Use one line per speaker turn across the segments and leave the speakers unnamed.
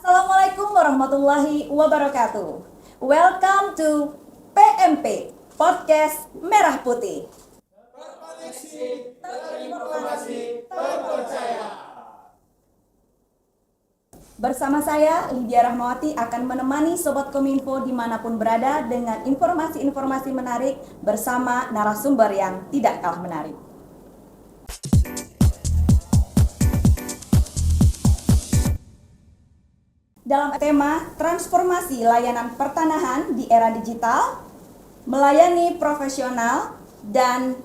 Assalamualaikum warahmatullahi wabarakatuh. Welcome to PMP Podcast Merah Putih. Terkoneksi, terinformasi, terpercaya. Bersama saya, Lydia Rahmawati, akan menemani Sobat Kominfo dimanapun berada dengan informasi-informasi menarik bersama narasumber yang tidak kalah menarik. Dalam tema transformasi layanan pertanahan di era digital, melayani profesional dan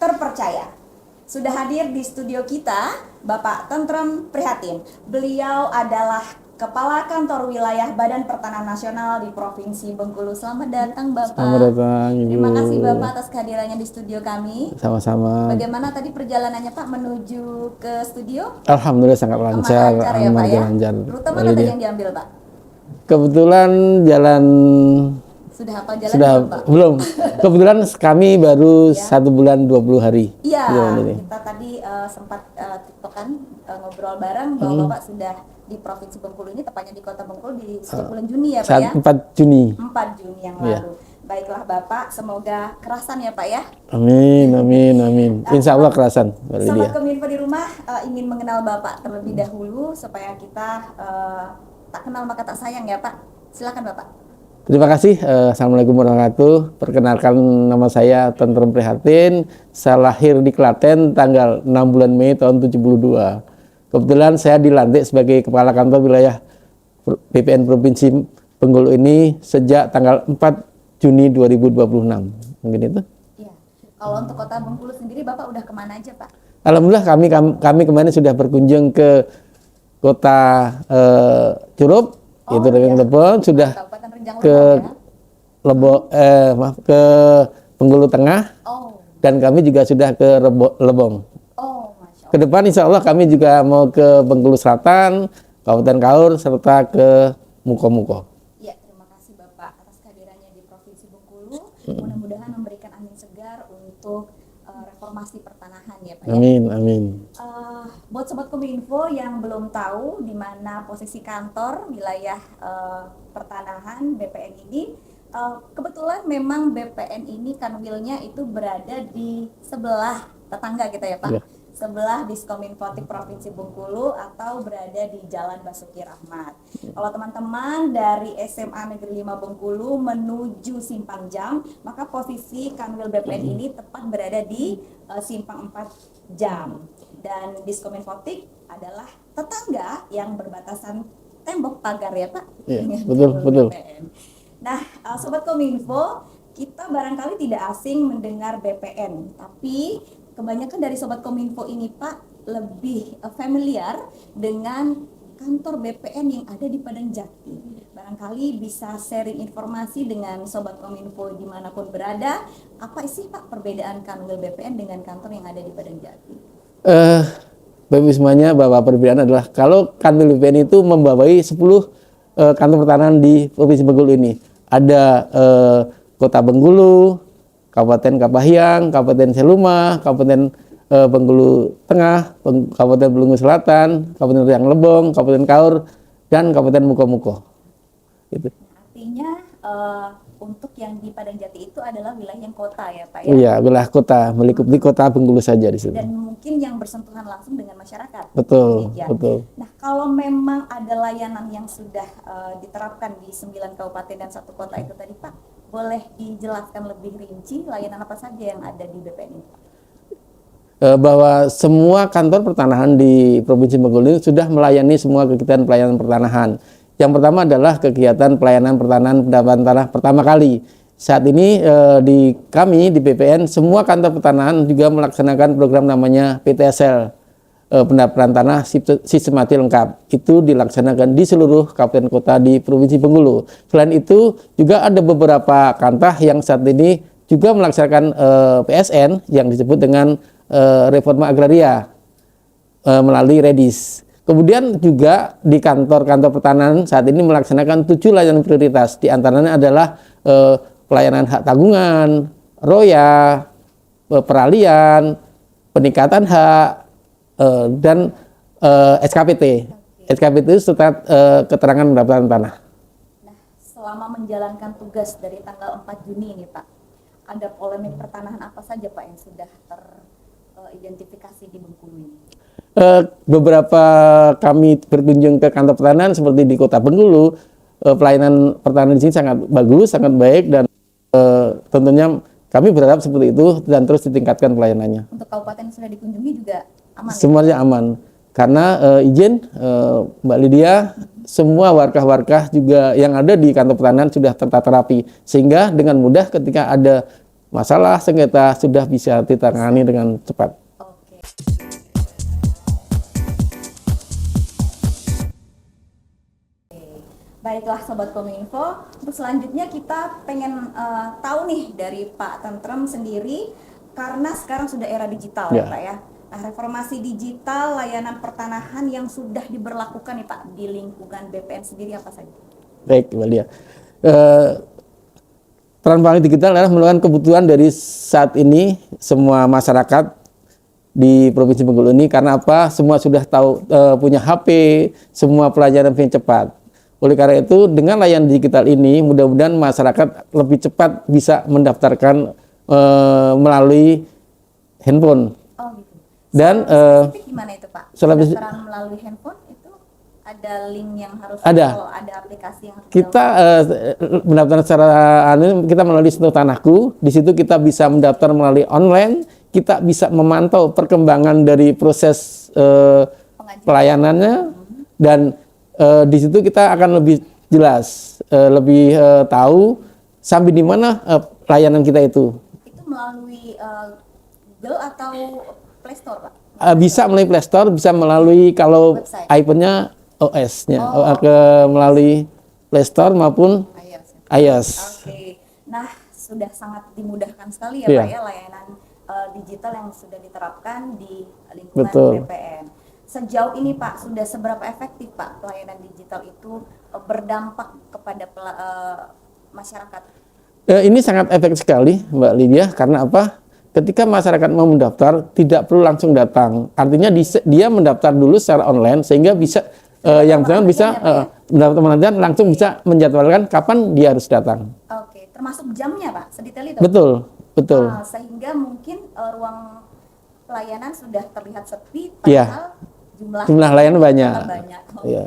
terpercaya. Sudah hadir di studio kita Bapak Tentrem Prihatin. Beliau adalah Kepala Kantor Wilayah Badan Pertanahan Nasional di Provinsi Bengkulu. Selamat datang Bapak.
Selamat datang Ibu.
Terima kasih Bapak atas kehadirannya di studio kami.
Sama-sama.
Bagaimana tadi perjalanannya Pak menuju ke studio?
Alhamdulillah sangat lancar.
Lancar ya Pak ya.
Lancar.
Rute mana tadi yang diambil Pak?
Kebetulan jalan
Sudah hafal jalan
sudah
belum, Pak?
belum. Kebetulan kami baru 1 bulan 20 hari.
Iya,
Ini.
kita tadi sempat tiktokan ngobrol bareng bahwa Bapak sudah di Provinsi Bengkulu ini, tepatnya di Kota Bengkulu di sejak bulan Juni ya Pak ya?
4 Juni.
4 Juni yang lalu. Baiklah Bapak, semoga kerasan ya Pak ya.
Amin, amin, amin. Insya Allah kerasan.
Sobat Kominfo di rumah ingin mengenal Bapak terlebih dahulu supaya kita tak kenal maka tak sayang ya Pak. Silakan Bapak.
Terima kasih. Assalamualaikum warahmatullahi wabarakatuh. Perkenalkan, nama saya Tentrem Prihatin. Saya lahir di Klaten tanggal 6 bulan Mei tahun 72. Kebetulan saya dilantik sebagai Kepala Kantor Wilayah BPN Provinsi Bengkulu ini sejak tanggal 4 Juni 2026. Mungkin itu.
Iya. Kalau untuk Kota Bengkulu sendiri Bapak udah kemana aja Pak?
Alhamdulillah kami kemarin sudah berkunjung ke Kota Curup, itu Rejang Lebong, sudah ke ke Bengkulu Tengah, dan kami juga sudah ke Lebong. Ke depan insya Allah kami juga mau ke Bengkulu Selatan, Kabupaten Kaur, serta ke Muko-Muko.
Ya, terima kasih Bapak atas kehadirannya di Provinsi Bengkulu. Mudah-mudahan memberikan angin segar untuk reformasi pertanahan ya Pak.
Amin, amin.
Buat Sobat Kominfo yang belum tahu di mana posisi kantor wilayah pertanahan BPN ini, kebetulan memang BPN ini kanwilnya itu berada di sebelah tetangga kita ya Pak. Ya. Sebelah Diskominfotik Provinsi Bengkulu atau berada di Jalan Basuki Rahmat. Kalau teman-teman dari SMA Negeri 5 Bengkulu menuju Simpang Jam, maka posisi kanwil BPN ini tepat berada di Simpang 4 Jam. Dan Diskominfotik adalah tetangga yang berbatasan tembok pagar ya Pak.
Iya, betul.
BPN. Nah, Sobat Kominfo, kita barangkali tidak asing mendengar BPN, tapi kebanyakan dari Sobat Kominfo ini Pak lebih familiar dengan kantor BPN yang ada di Padang Jati. Barangkali bisa sharing informasi dengan Sobat Kominfo dimanapun berada. Apa sih Pak perbedaan kanwil BPN dengan kantor yang ada di Padang Jati?
Bapak semuanya, bahwa perbedaan adalah kalau kanwil BPN itu membawai 10 kantor pertanahan di Provinsi Bengkulu ini. Ada Kota Bengkulu, Kabupaten Kapahyang, Kabupaten Seluma, Kabupaten Bengkulu Tengah, Kabupaten Bengkulu Selatan, Kabupaten Rejang Lebong, Kabupaten Kaur, dan Kabupaten Muko-Muko. Gitu.
Artinya untuk yang di Padang Jati itu adalah wilayah yang kota ya Pak ya?
Iya, wilayah kota, meliputi kota Bengkulu saja di situ.
Dan mungkin yang bersentuhan langsung dengan masyarakat.
Betul, betul.
Nah, kalau memang ada layanan yang sudah diterapkan di 9 kabupaten dan 1 kota itu tadi Pak, boleh dijelaskan lebih rinci layanan apa saja yang ada di BPN ini?
Bahwa semua kantor pertanahan di Provinsi Bengkulu sudah melayani semua kegiatan pelayanan pertanahan. Yang pertama adalah kegiatan pelayanan pertanahan pendapatan tanah pertama kali. Saat ini di kami di BPN semua kantor pertanahan juga melaksanakan program namanya PTSL, pendaftaran tanah sistematis lengkap. Itu dilaksanakan di seluruh kabupaten kota di Provinsi Bengkulu. Selain itu juga ada beberapa kantah yang saat ini juga melaksanakan PSN yang disebut dengan reforma agraria melalui REDIS. Kemudian juga di kantor-kantor pertanahan saat ini melaksanakan 7 layanan prioritas. Di antaranya adalah pelayanan hak tanggungan, roya, peralihan, peningkatan hak, dan SKPT. SKP itu surat keterangan pendaftaran tanah.
Nah, selama menjalankan tugas dari tanggal 4 Juni ini Pak, ada polemik pertanahan apa saja Pak yang sudah teridentifikasi di Bengkulu ini?
Beberapa kami berkunjung ke kantor pertanahan seperti di Kota Bengkulu, pelayanan pertanahan di sini sangat bagus, sangat baik, dan tentunya kami berharap seperti itu dan terus ditingkatkan pelayanannya.
Untuk kabupaten yang sudah dikunjungi juga aman?
Semuanya aman. Karena izin Mbak Lydia, semua warkah-warkah juga yang ada di kantor pertanahan sudah tertata rapi, sehingga dengan mudah ketika ada masalah sengketa sudah bisa ditangani dengan cepat.
Oke. Baiklah Sobat Kominfo, untuk selanjutnya kita pengen tahu nih dari Pak Tentrem sendiri, karena sekarang sudah era digital ya Pak ya. Nah, reformasi digital layanan pertanahan yang sudah diberlakukan nih Pak di lingkungan BPN sendiri apa saja?
Baik, Mbak Lia. Transparansi digital adalah merupakan kebutuhan dari saat ini semua masyarakat di Provinsi Bengkulu ini. Karena apa? Semua sudah tahu punya HP, semua pelayanan yang cepat. Oleh karena itu, dengan layanan digital ini, mudah-mudahan masyarakat lebih cepat bisa mendaftarkan melalui handphone.
Oh gitu.
Dan
spesifik gimana itu Pak?
Spesifik-
Pendaftaran melalui handphone itu ada link yang harus
Ada.
atau ada aplikasi yang harus
kita mendaftar secara kita melalui Sentuh Tanahku. Di situ kita bisa mendaftar melalui online. Kita bisa memantau perkembangan dari proses
pengajuan?
pelayanannya, dan di situ kita akan lebih jelas, lebih tahu sampai di mana layanan kita itu.
Itu melalui Google atau Play Store Pak?
Bisa melalui Play Store, bisa melalui kalau
Website.
iPhone-nya OS-nya,
Oh.
melalui Play Store maupun
iOS.
iOS.
Oke. Nah, sudah sangat dimudahkan sekali ya
Iya.
Pak ya layanan digital yang sudah diterapkan di lingkungan
Betul.
BPN. Sejauh ini Pak, sudah seberapa efektif Pak layanan digital itu berdampak kepada masyarakat?
Ini sangat efektif sekali, Mbak Lydia. Karena apa? Ketika masyarakat mau mendaftar, tidak perlu langsung datang. Artinya dia mendaftar dulu secara online, sehingga bisa yang bersangkutan bisa mendaftar langsung bisa menjadwalkan kapan dia harus datang.
Oke, termasuk jamnya Pak, sedetail itu?
Betul, betul.
Sehingga mungkin ruang pelayanan sudah terlihat sepi,
Iya.
padahal
Jumlah layanan banyak.
Oke.
Iya.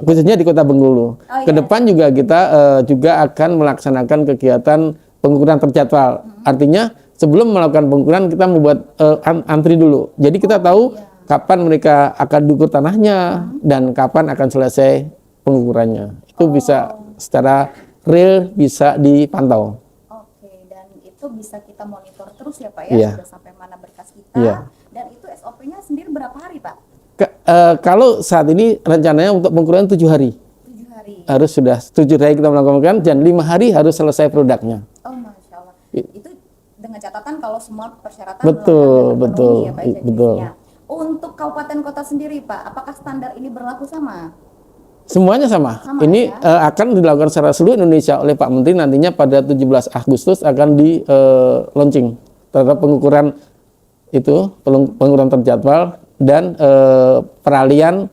Khususnya di Kota Bengkulu.
iya.
Kedepan juga kita juga akan melaksanakan kegiatan pengukuran terjadwal. Artinya sebelum melakukan pengukuran kita membuat antri dulu. Jadi kita tahu kapan mereka akan diukur tanahnya dan kapan akan selesai pengukurannya. Itu bisa secara real bisa dipantau.
Oke, dan itu bisa kita monitor terus ya Pak ya,
Iya.
sudah sampai mana berkas kita.
Iya.
Dan itu SOP-nya sendiri berapa hari Pak?
Kalau saat ini rencananya untuk pengukuran 7 hari.
7 hari.
Harus sudah 7 hari kita melakukan dan 5 hari harus selesai produknya.
Oh Masya Allah. Itu dengan catatan kalau semua persyaratan
Betul,
melengkapi dan
betul,
terpenuhi ya Pak
betul.
jenisnya. Untuk kabupaten kota sendiri Pak, apakah standar ini berlaku sama?
Semuanya sama.
Sama,
Ini
ya?
akan dilakukan secara seluruh Indonesia oleh Pak Menteri. Nantinya pada 17 Agustus akan di launching terhadap pengukuran itu, pengukuran terjadwal dan peralihan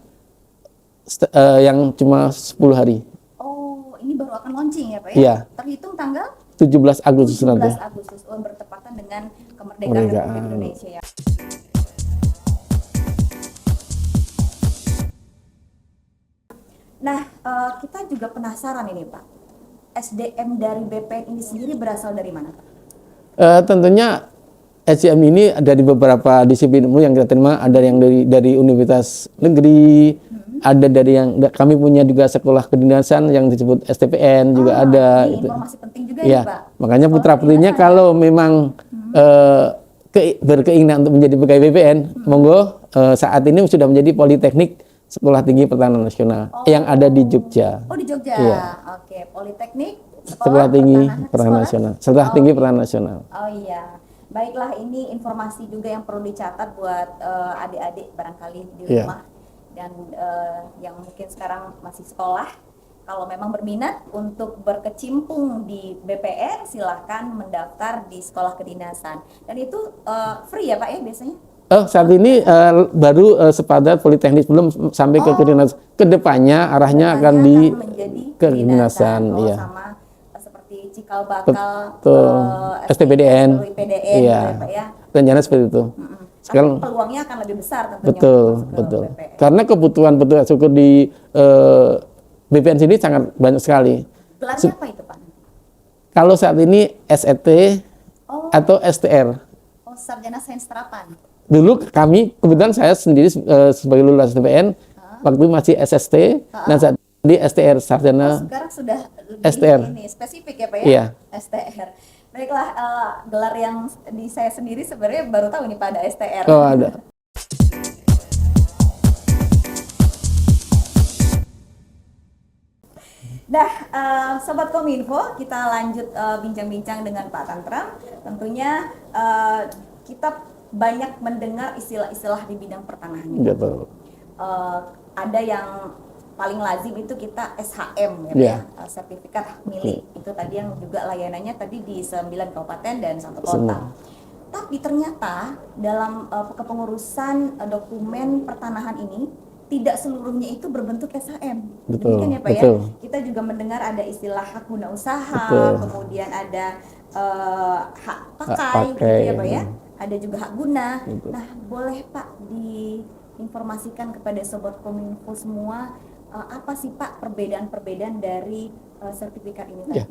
yang cuma 10 hari.
Oh, ini baru akan launching ya Pak ya?
Iya.
Terhitung tanggal
17 Agustus
17
nanti.
Agustus, bertepatan dengan kemerdekaan Republik Indonesia ya. Nah, kita juga penasaran ini Pak, SDM dari BPN ini sendiri berasal dari mana Pak?
Tentunya SDM ini dari beberapa disiplin ilmu yang kita terima, ada yang dari universitas negeri, ada dari yang kami punya juga sekolah kedinasan yang disebut STPN juga ada.
Ini
Itu.
informasi penting juga
Ya,
nih Pak.
makanya putra-putrinya
kedinasan.
kalau memang berkeinginan untuk menjadi pegawai BPN, monggo saat ini sudah menjadi Politeknik Sekolah Tinggi Pertahanan Nasional yang ada di Jogja.
Oh di Jogja,
Iya.
Oke, Politeknik
Sekolah Tinggi Pertahanan
Sekolah?
Nasional. Sekolah Tinggi Pertahanan Nasional.
Oh iya, baiklah ini informasi juga yang perlu dicatat buat adik-adik barangkali di
Iya.
rumah dan yang mungkin sekarang masih sekolah. Kalau memang berminat untuk berkecimpung di BPN, silahkan mendaftar di sekolah kedinasan. Dan itu free ya Pak ya biasanya?
Saat ini baru sepadat politeknik, belum sampai ke kedinasan. Kedepannya arahnya akan di
menjadi
kedinasan,
Oh,
iya.
sama seperti cikal bakal
Betul. STPDN,
seluruh IPDN
iya.
gitu ya Pak ya.
Rencana seperti itu. Sekarang
Tapi peluangnya akan lebih besar tentunya
betul,
untuk masuk ke
betul.
BPN.
Karena kebutuhan petugas syukur di BPN sini sangat banyak sekali.
Gelarnya apa itu Pak?
Kalau saat ini SET
Oh,
atau STR.
Sarjana Sains Terapan.
Dulu kami, kebetulan saya sendiri sebagai lulusan BPN, waktu masih SST, dan saat di STR, Sarjana
Sekarang sudah lebih
STR.
ini spesifik ya Pak ya?
Iya.
STR. Baiklah, gelar yang di saya sendiri sebenarnya baru tahu ini pada STR.
Oh, ada.
Nah, Sobat Kominfo, kita lanjut bincang-bincang dengan Pak Tantrem. Tentunya kita banyak mendengar istilah-istilah di bidang pertanahan.
Betul.
Ada yang paling lazim itu kita SHM ya,
Yeah.
sertifikat hak milik. Itu tadi yang juga layanannya tadi di 9 kabupaten dan 1 kota. Tapi ternyata dalam kepengurusan dokumen pertanahan ini tidak seluruhnya itu berbentuk SHM.
Betul,
Demikian ya Pak
betul.
ya. Kita juga mendengar ada istilah hak guna usaha,
Betul.
kemudian ada hak pakai,
pakai,
gitu ya Pak ya.
ya.
Ada juga hak guna.
Betul.
Nah, boleh Pak diinformasikan kepada Sobat Kominfo semua apa sih Pak perbedaan-perbedaan dari sertifikat ini tadi?
Ya.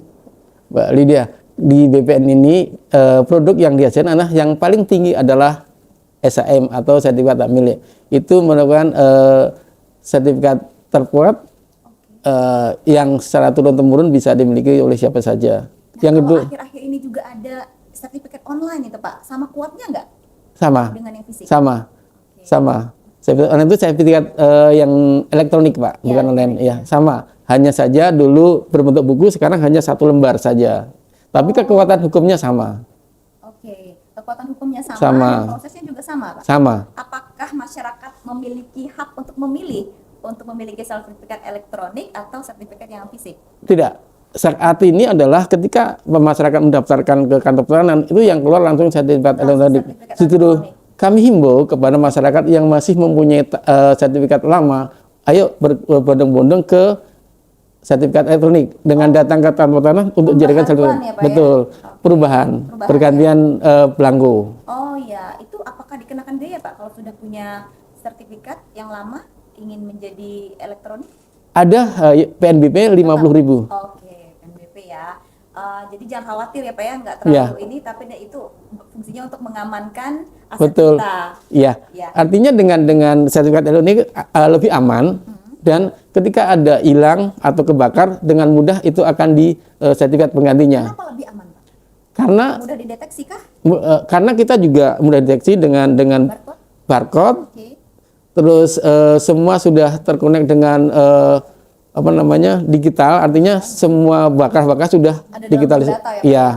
Mbak Lydia, di BPN ini produk yang dihasilkan adalah yang paling tinggi adalah SHM atau sertifikat hak milik. Itu merupakan sertifikat terkuat yang secara turun-temurun bisa dimiliki oleh siapa saja.
Nah,
Yang
kalau
itu
akhir-akhir ini juga ada sertifikat online itu Pak, sama kuatnya nggak
sama,
dengan yang fisik?
sama, sama. Sertifikat online itu sertifikat yang elektronik Pak,
Ya,
bukan online.
ya.
Ya, sama. Hanya saja dulu berbentuk buku, sekarang hanya 1 lembar saja. Tapi kekuatan hukumnya sama.
Oke, kekuatan hukumnya sama,
Sama.
dan prosesnya juga sama Pak?
Sama.
Apakah masyarakat memiliki hak untuk memilih untuk memiliki sertifikat elektronik atau sertifikat yang fisik?
Tidak. Saat ini adalah ketika masyarakat mendaftarkan ke kantor pertanahan, itu yang keluar langsung sertifikat elektronik.
sertifikat
Justru
elektronik.
kami himbau kepada masyarakat yang masih mempunyai sertifikat lama, ayo berbondong-bondong ke sertifikat elektronik dengan datang ke kantor pertanahan untuk dijadikan sertifikat.
Pembaharuan ya, Pak, ya?
Betul.
Oke.
Perubahan,
Perubahan,
pergantian belangko.
Oh ya, itu apakah dikenakan biaya Pak kalau sudah punya sertifikat yang lama ingin menjadi elektronik?
Ada PNBP 50.000.
Oke, PNBP ya. Jadi jangan khawatir ya Pak ya, nggak terlalu
Ya.
ini, tapi itu fungsinya untuk mengamankan aset
Betul.
kita.
Iya.
Ya.
Artinya dengan sertifikat elektronik lebih aman dan ketika ada hilang atau kebakar dengan mudah itu akan di sertifikat penggantinya.
Kenapa lebih aman Pak?
Karena
Mudah dideteksi kah?
karena kita juga mudah deteksi dengan
Barcode?
barcode,
Oke.
terus semua sudah terkonek dengan apa namanya digital, artinya semua bakar-bakar sudah
Ada dalam
digitalisasi.
data ya, Pak?
Iya.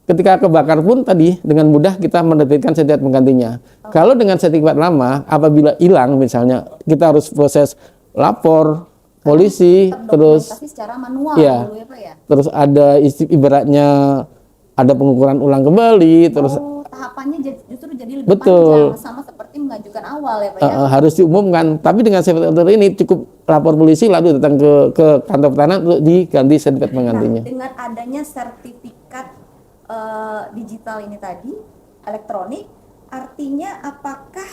Ketika kebakar pun tadi dengan mudah kita menerbitkan sertifikat penggantinya. Kalau dengan sertifikat lama, apabila hilang misalnya, kita harus proses lapor polisi, terus
Terdokumentasi secara manual
Iya.
dulu ya Pak ya?
terus ada ibaratnya ada pengukuran ulang kembali, terus
Tahapannya justru jadi lebih
Betul.
panjang, sama seperti mengajukan awal ya Pak ya?
harus diumumkan. Tapi dengan sertifikat elektronik ini cukup lapor polisi lalu datang ke kantor pertanahan untuk diganti sertifikat penggantinya.
Nah, dengan adanya sertifikat digital ini tadi, elektronik, artinya apakah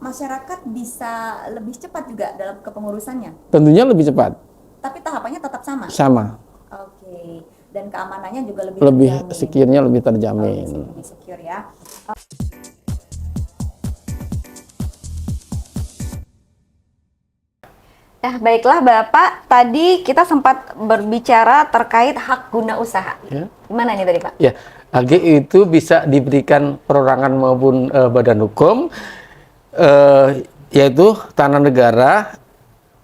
masyarakat bisa lebih cepat juga dalam kepengurusannya?
Tentunya lebih cepat,
Tapi tahapannya tetap sama?
sama,
Oke. Dan keamanannya juga lebih
lebih
terjamin.
secure-nya lebih terjamin.
Lebih secure ya. Nah, baiklah Bapak, tadi kita sempat berbicara terkait hak guna usaha.
Ya.
Gimana nih tadi Pak?
Ya, HG itu bisa diberikan perorangan maupun badan hukum, yaitu tanah negara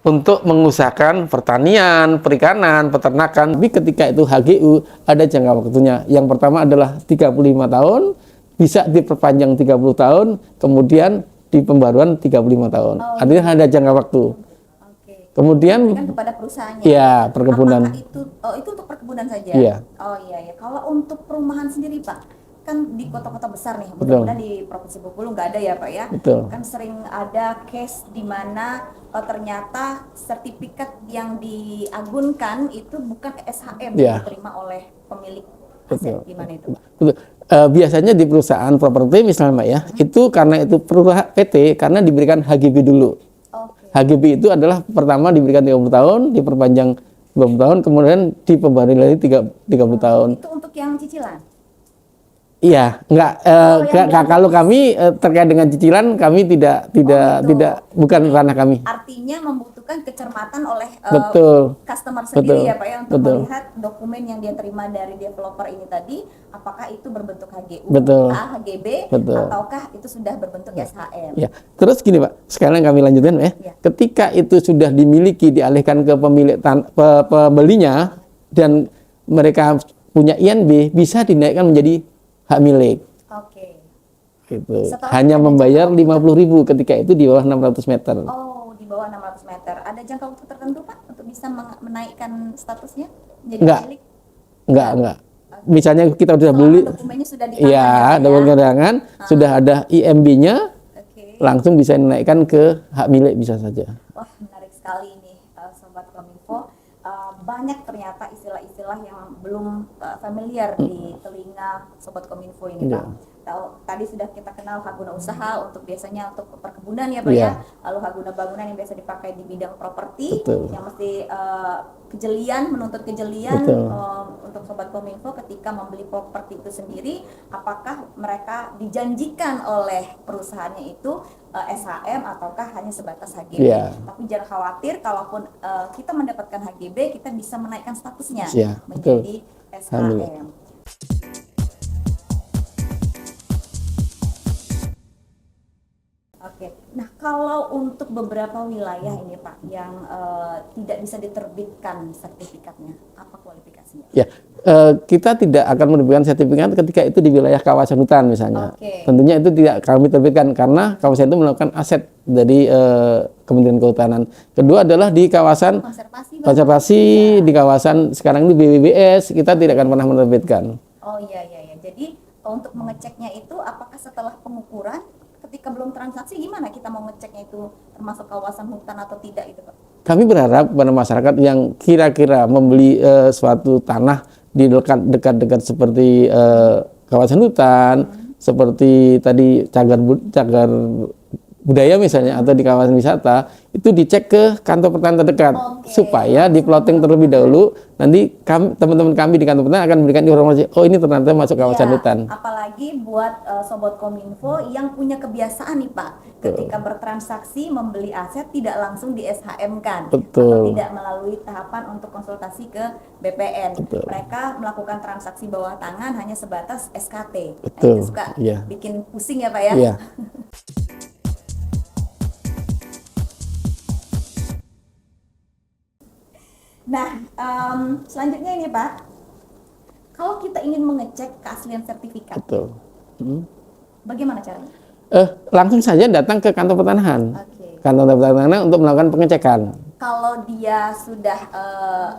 untuk mengusahakan pertanian, perikanan, peternakan. Tapi ketika itu HGU ada jangka waktunya. Yang pertama adalah 35 tahun, bisa diperpanjang 30 tahun, kemudian di pembaruan 35 tahun. Artinya ada jangka waktu.
Oke.
Kemudian
Kan kepada perusahaannya.
ya perkebunan.
Apakah itu untuk perkebunan saja?
Iya.
Oh iya ya. Kalau untuk perumahan sendiri Pak, kan di kota-kota besar nih,
Betul.
mudah-mudahan di Provinsi Bengkulu nggak ada ya Pak ya.
Betul.
Kan sering ada case di mana ternyata sertifikat yang diagunkan itu bukan SHM
Ya.
yang diterima oleh pemilik
Betul.
aset. Gimana itu?
Betul. Biasanya di perusahaan properti misalnya Mbak ya, itu karena itu perusahaan PT karena diberikan HGB dulu.
Oke.
HGB itu adalah pertama diberikan 30 tahun, diperpanjang 20 tahun, kemudian diperbarui lagi 30 tahun.
Itu untuk yang cicilan.
Iya, enggak kalau kami terkait dengan cicilan kami tidak bukan ranah kami.
Artinya membutuhkan kecermatan oleh
Betul.
customer sendiri
Betul.
ya Pak ya untuk
Betul.
melihat dokumen yang dia terima dari developer ini tadi apakah itu berbentuk HGU,
Betul.
HGB
Betul.
ataukah itu sudah berbentuk SHM.
Ya, terus gini Pak, sekarang kami lanjutkan ya.
Ya.
Ketika itu sudah dimiliki, dialihkan ke pemilik pembelinya dan mereka punya INB, bisa dinaikkan menjadi hak milik.
Oke.
Gitu.
Setelah
Hanya
ada
membayar
jangka waktu
50.000 ketika itu di bawah 600 meter.
Oh, di bawah 600 meter. Ada jangka waktu tertentu Pak untuk bisa menaikkan statusnya menjadi
Enggak.
milik?
Enggak. Misalnya kita sudah
Selama
beli,
dokumennya sudah di tangan
iya,
Pak
ada undangan, sudah ada IMB-nya,
Oke.
langsung bisa dinaikkan ke hak milik bisa saja.
Wah, menarik sekali ini Sobat Kominfo. Banyak ternyata istilah-istilah yang belum familiar di telinga Sobat Kominfo ini
Iya.
Pak. Tadi sudah kita kenal hak guna usaha untuk biasanya untuk perkebunan ya Pak
Iya.
ya. Lalu hak guna bangunan yang biasa dipakai di bidang properti
Betul.
yang mesti kejelian, menuntut kejelian
Betul.
untuk Sobat Kominfo ketika membeli properti itu sendiri, apakah mereka dijanjikan oleh perusahaannya itu SHM ataukah hanya sebatas HGB.
Iya.
Tapi jangan khawatir, kalaupun kita mendapatkan HGB, kita bisa menaikkan statusnya
Iya, betul.
menjadi
Alhamdulillah.
SHM. Oke, nah kalau untuk beberapa wilayah ini Pak yang tidak bisa diterbitkan sertifikatnya, apa kualifikasinya?
Ya, kita tidak akan menerbitkan sertifikat ketika itu di wilayah kawasan hutan misalnya.
Oke.
Tentunya itu tidak kami terbitkan karena kawasan itu melakukan aset dari Kementerian Kehutanan. Kedua adalah di kawasan
Konservasi Pak?
konservasi, di kawasan sekarang ini BBBS, kita tidak akan pernah menerbitkan.
Oh iya. Jadi untuk mengeceknya itu apakah setelah pengukuran ketika belum transaksi gimana kita mau ngeceknya itu termasuk kawasan hutan atau tidak itu Pak?
Kami berharap pada masyarakat yang kira-kira membeli suatu tanah di dekat-dekat seperti kawasan hutan, seperti tadi cagar budaya misalnya atau di kawasan wisata, itu dicek ke kantor pertanian terdekat.
Oke.
Supaya di plotting terlebih dahulu, nanti teman-teman kami di kantor pertanian akan memberikan informasi, oh ini ternyata masuk kawasan
Iya,
hutan.
apalagi buat Sobat Kominfo yang punya kebiasaan nih Pak, ketika bertransaksi membeli aset tidak langsung di SHM kan, atau
Betul.
tidak melalui tahapan untuk konsultasi ke BPN.
Betul.
Mereka melakukan transaksi bawah tangan hanya sebatas SKT. Nah,
Betul,
itu suka
iya.
bikin pusing ya Pak ya.
Iya.
Nah, selanjutnya ini Pak, kalau kita ingin mengecek keaslian sertifikat,
Betul.
bagaimana caranya?
Langsung saja datang ke kantor pertanahan.
Oke.
Kantor pertanahan untuk melakukan pengecekan.
Kalau dia sudah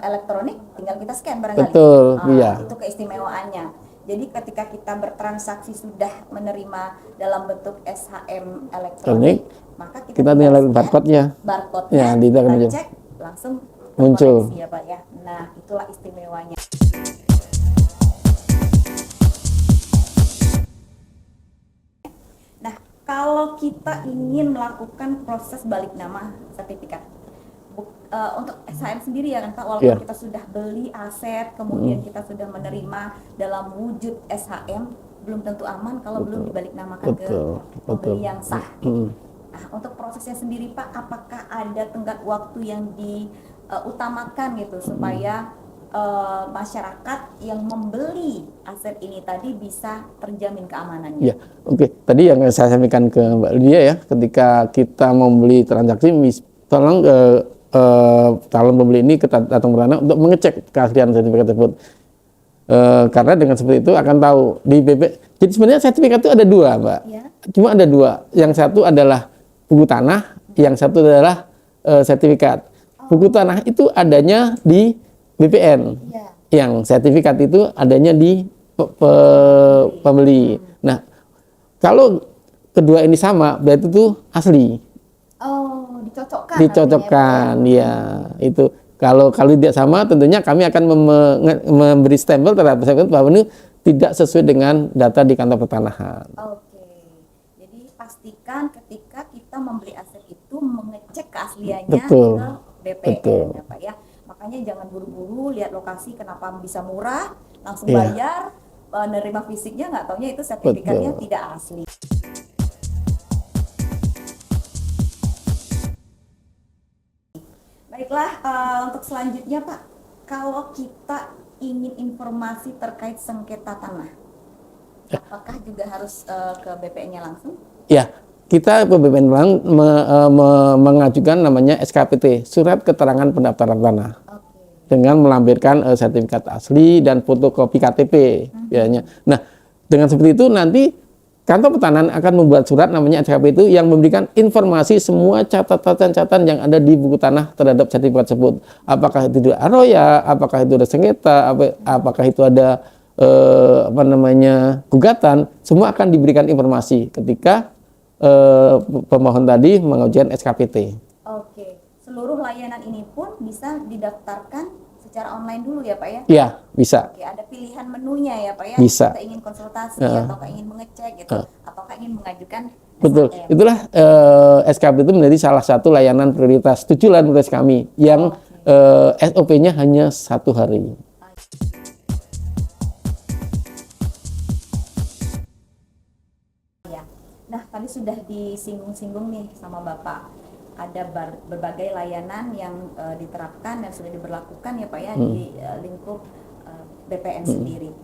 elektronik, tinggal kita scan barangkali.
Betul, iya.
Itu keistimewaannya. Jadi ketika kita bertransaksi sudah menerima dalam bentuk SHM elektronik, maka
Kita tinggal lihat barcode-nya.
Barcode-nya
Ya, di dalam
kita
aja.
cek langsung
Muncul.
terkoneksi ya Pak ya. Nah, itulah istimewanya. Nah, kalau kita ingin melakukan proses balik nama sertifikat, untuk SHM sendiri ya kan Pak, walaupun
Iya.
kita sudah beli aset, kemudian kita sudah menerima dalam wujud SHM, belum tentu aman kalau belum dibalik namakan ke
Betul.
pembeli yang sah.
Mm.
Nah, untuk prosesnya sendiri Pak, apakah ada tenggat waktu yang diutamakan gitu supaya masyarakat yang membeli aset ini tadi bisa terjamin keamanannya?
Ya, oke. Tadi yang saya sampaikan ke Mbak Lydia ya, ketika kita membeli transaksi, tolong calon pembeli ini datang pertanahan untuk mengecek keaslian sertifikat tersebut. Karena dengan seperti itu akan tahu di BP. Jadi sebenarnya sertifikat itu ada dua, Mbak.
Ya.
Cuma ada dua. Yang satu adalah buku tanah, yang satu adalah sertifikat. Buku tanah itu adanya di BPN.
Ya.
Yang sertifikat itu adanya di pembeli. Nah, kalau kedua ini sama, berarti itu asli.
Oh, dicocokkan.
Dicocokkan, ya itu. Kalau tidak sama, tentunya kami akan memberi stempel terhadap sertifikat bahwa ini tidak sesuai dengan data di kantor pertanahan.
Oke, jadi pastikan ketika kita membeli aset itu mengecek keasliannya
Betul.
ke BPN,
Betul.
ya Pak ya. Makanya jangan buru-buru lihat lokasi kenapa bisa murah, langsung
Iya.
bayar, nerima fisiknya nggak taunya itu sertifikatnya
Betul.
tidak asli. Baiklah, untuk selanjutnya Pak, kalau kita ingin informasi terkait sengketa tanah, apakah juga harus ke BPN-nya langsung?
Ya, kita BPN Bank mengajukan namanya SKPT, Surat Keterangan Pendaftaran Tanah, dengan melampirkan sertifikat asli dan fotokopi KTP. Biasanya. Nah, dengan seperti itu nanti kantor pertanahan akan membuat surat namanya SKP itu yang memberikan informasi semua catatan-catatan yang ada di buku tanah terhadap sertifikat tersebut. Apakah itu ada aroya, apakah itu ada sengketa, apakah itu ada gugatan, semua akan diberikan informasi ketika pemohon tadi mengajukan SKPT.
Oke, seluruh layanan ini pun bisa didaftarkan secara online dulu ya Pak ya?
Ya, bisa.
Oke, ada pilihan menunya ya Pak ya?
Bisa.
Kita ingin konsultasi atau ingin mengecek gitu, atau ingin mengajukan
Betul.
SHM.
Itulah SKP itu menjadi salah satu layanan prioritas, 7 layanan prioritas kami yang SOP-nya hanya 1 hari.
Ya. Nah, tadi sudah disinggung-singgung nih sama Bapak. Ada berbagai layanan yang diterapkan dan sudah diberlakukan ya Pak ya di lingkup BPN sendiri.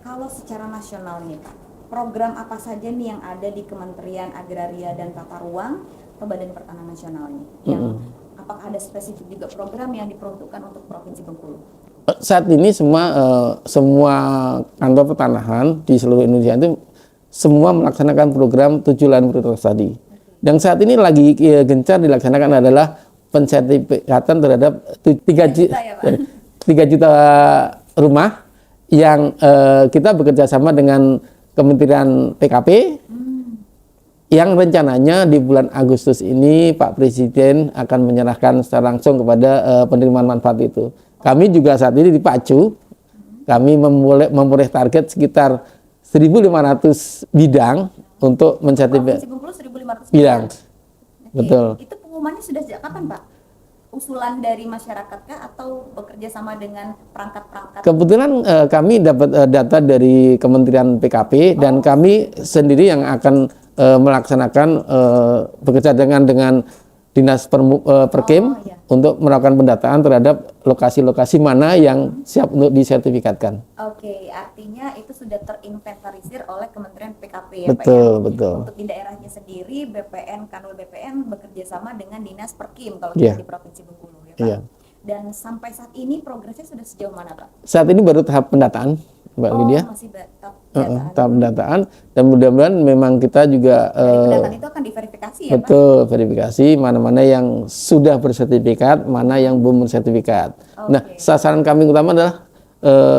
Kalau secara nasional nih Pak, program apa saja nih yang ada di Kementerian Agraria dan Tata Ruang atau Badan Pertanahan Nasional ini? Yang apakah ada spesifik juga program yang diperuntukkan untuk Provinsi Bengkulu?
Saat ini semua kantor pertanahan di seluruh Indonesia itu semua melaksanakan program 7 layanan prioritas tadi. Dan saat ini lagi gencar dilaksanakan adalah pensertifikatan terhadap 3 juta rumah yang kita bekerja sama dengan Kementerian PKP yang rencananya di bulan Agustus ini Pak Presiden akan menyerahkan secara langsung kepada penerimaan manfaat itu. Kami juga saat ini dipacu, kami memperoleh target sekitar 1.500 bidang untuk mensertifikasi.
Provinsi Bengkulu 1.500
bidang.
Oke.
Betul.
Itu pengumumannya sudah sejak kapan Pak? Usulan dari masyarakat kah atau bekerja sama dengan perangkat-perangkat?
Kebetulan kami dapat data dari Kementerian PKP dan kami sendiri yang akan melaksanakan bekerja dengan Dinas Perkim untuk melakukan pendataan terhadap lokasi-lokasi mana yang siap untuk disertifikatkan.
Oke, artinya itu sudah terinventarisir oleh Kementerian PKP ya
Betul,
Pak ya?
betul.
Untuk di daerahnya sendiri, BPN, Kanwil BPN bekerja sama dengan Dinas Perkim kalau
Iya.
kita di Provinsi Bengkulu ya Pak?
Iya.
Dan sampai saat ini progresnya sudah sejauh mana Pak?
Saat ini baru tahap pendataan, Mbak Lydia.
Masih tahap pendataan.
Tahap pendataan, dan mudah-mudahan memang kita juga
Dari pendataan itu akan diverifikasi ya Pak?
betul verifikasi mana-mana yang sudah bersertifikat, mana yang belum bersertifikat. Nah, sasaran kami utama adalah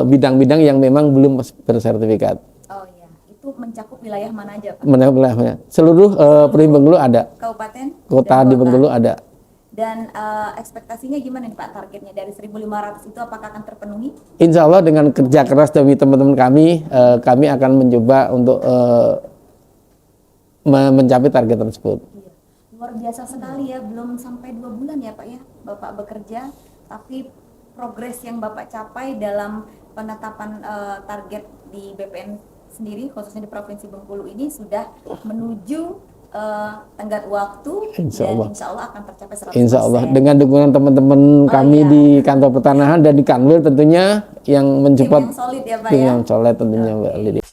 bidang-bidang yang memang belum bersertifikat.
Oh iya, itu mencakup wilayah mana aja Pak?
Wilayahnya seluruh Provinsi Bengkulu ada,
Kabupaten?
kota
dan
di Bengkulu ada.
Dan ekspektasinya gimana nih Pak targetnya dari 1.500 itu apakah akan terpenuhi?
Insya Allah dengan kerja keras dari teman-teman kami, kami akan mencoba untuk mencapai target tersebut.
Iya. Luar biasa sekali ya, belum sampai 2 bulan ya Pak ya Bapak bekerja, tapi progres yang Bapak capai dalam penetapan target di BPN sendiri khususnya di Provinsi Bengkulu ini sudah menuju tenggat waktu
Insya
dan
Allah.
insya Allah akan tercapai 100%.
Insya Allah dengan dukungan teman-teman kami
iya.
di kantor pertanahan dan di Kanwil tentunya yang
Tim
mensupport,
yang solid ya Pak
tim
ya.
yang solid tentunya Mbak Lydia.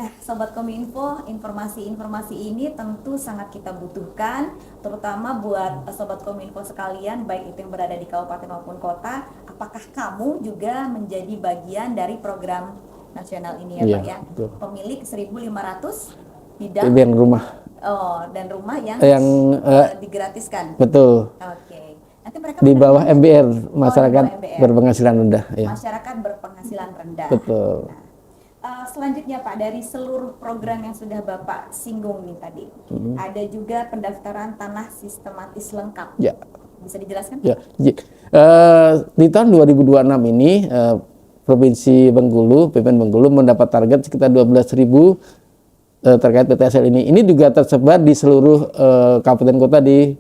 Nah, Sobat Kominfo, informasi-informasi ini tentu sangat kita butuhkan, terutama buat Sobat Kominfo sekalian, baik itu yang berada di kabupaten maupun kota. Apakah kamu juga menjadi bagian dari program nasional ini ya
Iya,
Pak ya?
betul.
Pemilik 1.500 bidang
Yang rumah.
dan rumah yang
Yang
digratiskan.
betul.
Oke. Nah, Nanti mereka
Di bawah
menerimanya
MBR,
di
masyarakat
bawah MBR.
berpenghasilan rendah. Ya,
Masyarakat berpenghasilan rendah.
betul.
Selanjutnya Pak, dari seluruh program yang sudah Bapak singgung nih tadi, ada juga pendaftaran tanah sistematis lengkap.
Ya.
Bisa dijelaskan?
Ya, di tahun 2026 ini Provinsi Bengkulu, BPN Bengkulu mendapat target sekitar 12.000 terkait PTSL ini. Ini juga tersebar di seluruh kabupaten kota di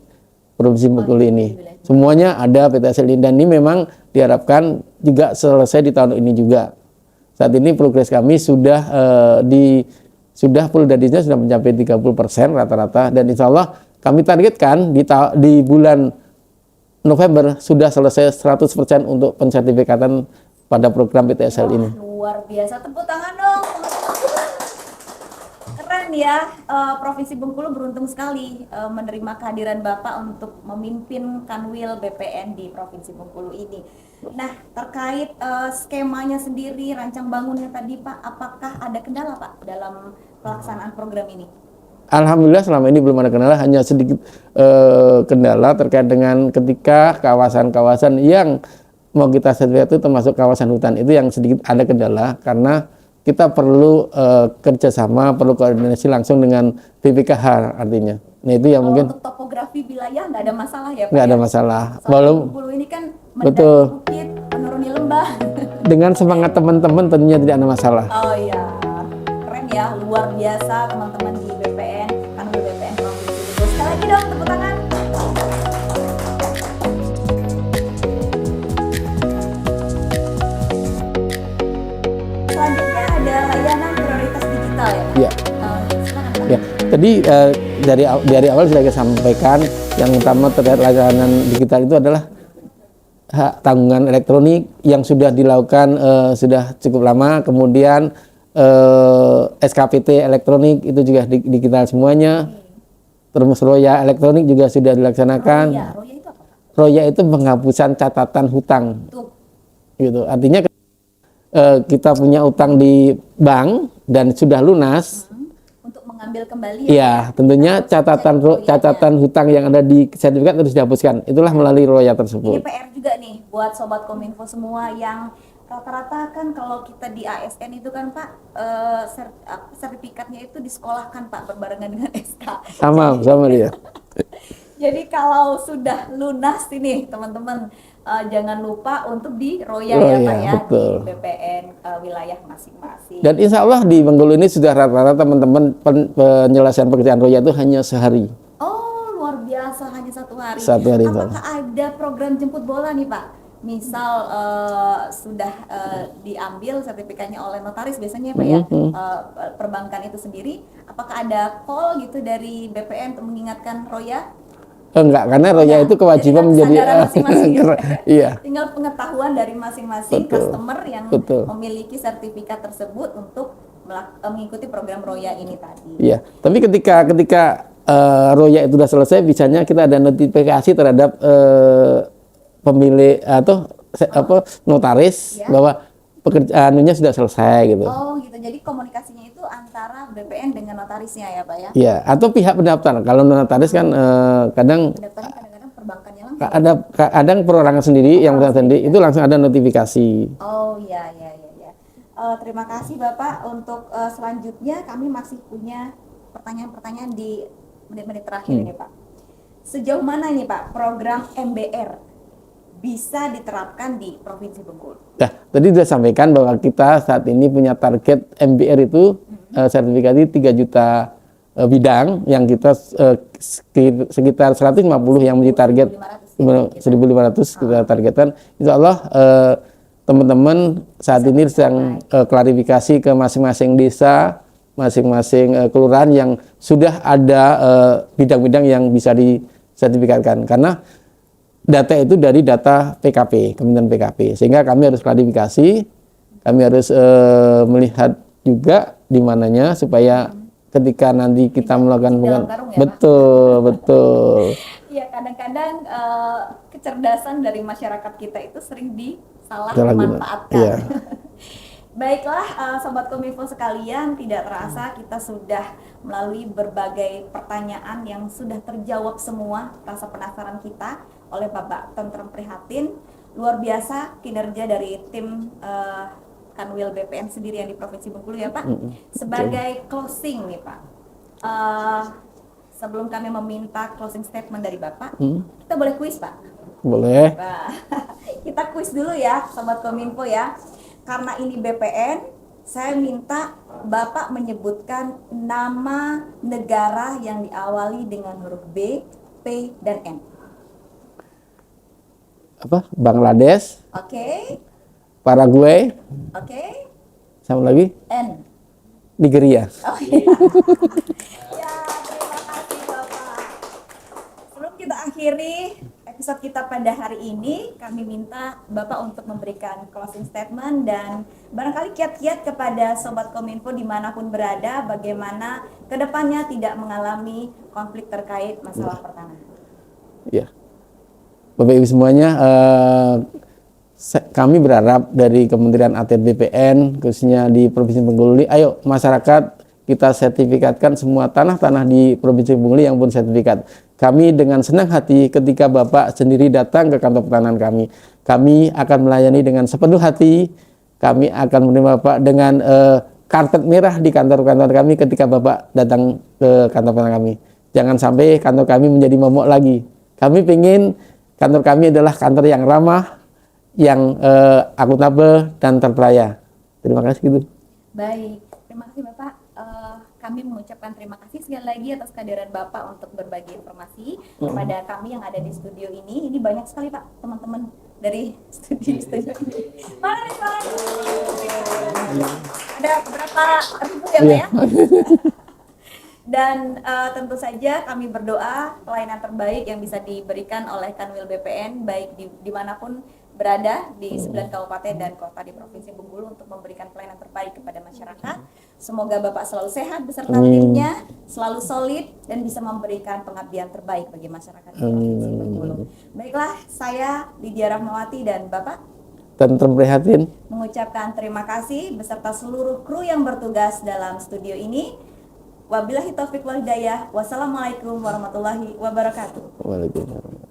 Provinsi Bengkulu ini. Semuanya ada PTSL ini dan ini memang diharapkan juga selesai di tahun ini juga. Saat ini progres kami sudah full dadisnya sudah mencapai 30% rata-rata dan insya Allah kami targetkan di bulan November sudah selesai 100% untuk pensertifikatan pada program PTSL ini.
Luar biasa, tepuk tangan dong. Keren ya, Provinsi Bengkulu beruntung sekali menerima kehadiran Bapak untuk memimpin Kanwil BPN di Provinsi Bengkulu ini. Nah, terkait skemanya sendiri, rancang bangunnya tadi Pak, apakah ada kendala Pak dalam pelaksanaan program ini?
Alhamdulillah selama ini belum ada kendala, hanya sedikit kendala terkait dengan ketika kawasan-kawasan yang mau kita sertifikat itu termasuk kawasan hutan itu yang sedikit ada kendala karena kita perlu kerjasama, perlu koordinasi langsung dengan BPKH artinya. Nah itu yang mungkin
untuk topografi wilayah nggak ada masalah ya Pak?
nggak ada
ya?
masalah.
Soalnya Bengkulu ini kan mendaki bukit, menuruni lembah.
Dengan semangat teman-teman tentunya tidak ada masalah.
Oh iya, keren ya, luar biasa teman-teman di BPN, Kanwil BPN Provinsi Bengkulu. Sekali lagi dong tepuk tangan. Selanjutnya ada layanan prioritas digital ya Pak?
Ya.
Silakan Pak.
Ya, tadi dari awal sudah saya sampaikan yang utama terkait layanan digital itu adalah hak tanggungan elektronik yang sudah dilakukan sudah cukup lama. Kemudian SKPT elektronik itu juga digital semuanya. Terus Roya elektronik juga sudah dilaksanakan.
Roya itu apa Pak?
Roya itu penghapusan catatan hutang.
Tuh.
Gitu. Artinya kita punya utang di bank dan sudah lunas.
Untuk mengambil kembali
Iya, tentunya catatan hutang yang ada di sertifikat harus dihapuskan. Itulah melalui Roya tersebut.
Ini PR juga nih buat Sobat Kominfo semua yang rata-rata kan kalau kita di ASN itu kan Pak, sertifikatnya itu disekolahkan Pak berbarengan dengan SK.
Sama dia.
Jadi kalau sudah lunas ini teman-teman, jangan lupa untuk di Roya ya Pak ya,
betul.
di BPN wilayah masing-masing.
Dan insya Allah di Bengkulu ini sudah rata-rata teman-teman penyelesaian pekerjaan Roya itu hanya sehari.
Oh luar biasa, hanya 1 hari.
Satu hari,
Apakah ada program jemput bola nih Pak? Misal sudah diambil sertifikatnya oleh notaris biasanya Pak ya, perbankan itu sendiri, apakah ada call gitu dari BPN untuk mengingatkan Roya?
Enggak, karena Roya itu kewajiban menjadi
masing-masing ya.
Iya.
Tinggal pengetahuan dari masing-masing customer yang
Betul.
memiliki sertifikat tersebut untuk mengikuti program Roya ini tadi.
Iya. Tapi ketika Roya itu sudah selesai, biasanya kita ada notifikasi terhadap pemilik atau notaris bahwa pekerjaannya sudah selesai gitu.
Oh gitu. Jadi komunikasinya itu antara BPN dengan notarisnya ya Pak ya?
Iya. Atau pihak pendaftar. Kalau notaris kan kadang
Pendaftarnya kadang-kadang perbankannya langsung.
ada kadang perorangan sendiri yang bersangkutan sendiri itu langsung ada notifikasi.
Oh iya. Terima kasih Bapak. Untuk selanjutnya kami masih punya pertanyaan-pertanyaan di menit-menit terakhir ini Pak. Sejauh mana ini Pak program MBR bisa diterapkan di Provinsi Bengkulu?
Nah, tadi sudah sampaikan bahwa kita saat ini punya target MBR itu sertifikasi 3 juta bidang yang kita sekitar 150 yang menjadi target 1.500 kita targetkan. Insya Allah teman-teman saat ini sedang klarifikasi ke masing-masing desa, masing-masing kelurahan yang sudah ada bidang-bidang yang bisa disertifikatkan karena data itu dari data PKP, Kementerian PKP, sehingga kami harus klarifikasi, kami harus melihat juga di mananya supaya ketika nanti kita melakukan betul.
Iya, kadang-kadang kecerdasan dari masyarakat kita itu sering disalahmanfaatkan.
Iya.
Baiklah, Sobat Kominfo sekalian, tidak terasa kita sudah melalui berbagai pertanyaan yang sudah terjawab semua rasa penasaran kita oleh Bapak Tentrem Prihatin. Luar biasa kinerja dari tim Kanwil BPN sendiri yang di Provinsi Bengkulu ya Pak. Sebagai closing nih Pak, sebelum kami meminta closing statement dari Bapak, kita boleh kuis Pak?
Boleh.
Nah, kita kuis dulu ya Sobat Kominfo ya. Karena ini BPN, saya minta Bapak menyebutkan nama negara yang diawali dengan huruf B, P, dan N.
Apa? Bangladesh,
Oke,
Paraguay,
oke,
sama lagi
N.
Nigeria.
Oh iya. Ya, terima kasih Bapak. Sebelum kita akhiri episode kita pada hari ini, kami minta Bapak untuk memberikan closing statement dan barangkali kiat-kiat kepada Sobat Kominfo dimanapun berada, bagaimana kedepannya tidak mengalami konflik terkait masalah pertanahan.
Ya, Bapak Ibu semuanya, kami berharap dari Kementerian ATR BPN, khususnya di Provinsi Bengkulu, ayo masyarakat kita sertifikatkan semua tanah-tanah di Provinsi Bengkulu yang pun sertifikat. Kami dengan senang hati ketika Bapak sendiri datang ke kantor pertanahan kami akan melayani dengan sepenuh hati. Kami akan menerima Bapak dengan karpet merah di kantor-kantor kami ketika Bapak datang ke kantor pertanahan kami. Jangan sampai kantor kami menjadi momok lagi. Kami ingin kantor kami adalah kantor yang ramah, yang akuntabel dan terpercaya. Terima kasih gitu.
Baik, terima kasih Bapak. Kami mengucapkan terima kasih sekali lagi atas kehadiran Bapak untuk berbagi informasi kepada kami yang ada di studio ini. Ini banyak sekali Pak teman-teman dari studio ini. Mana nih Pak? Ada berapa ribu ya Pak ya? Dan tentu saja kami berdoa pelayanan terbaik yang bisa diberikan oleh Kanwil BPN baik dimanapun berada di 9 kabupaten dan kota di Provinsi Bengkulu untuk memberikan pelayanan terbaik kepada masyarakat. Semoga Bapak selalu sehat beserta timnya, selalu solid dan bisa memberikan pengabdian terbaik bagi masyarakat di Provinsi Bengkulu. Baiklah, saya Lydia Rahmawati dan Bapak
Tentrem Prihatin
mengucapkan terima kasih beserta seluruh kru yang bertugas dalam studio ini. Wabillahi taufiq wal hidayah. Wassalamualaikum warahmatullahi wabarakatuh.
Waalaikumsalam.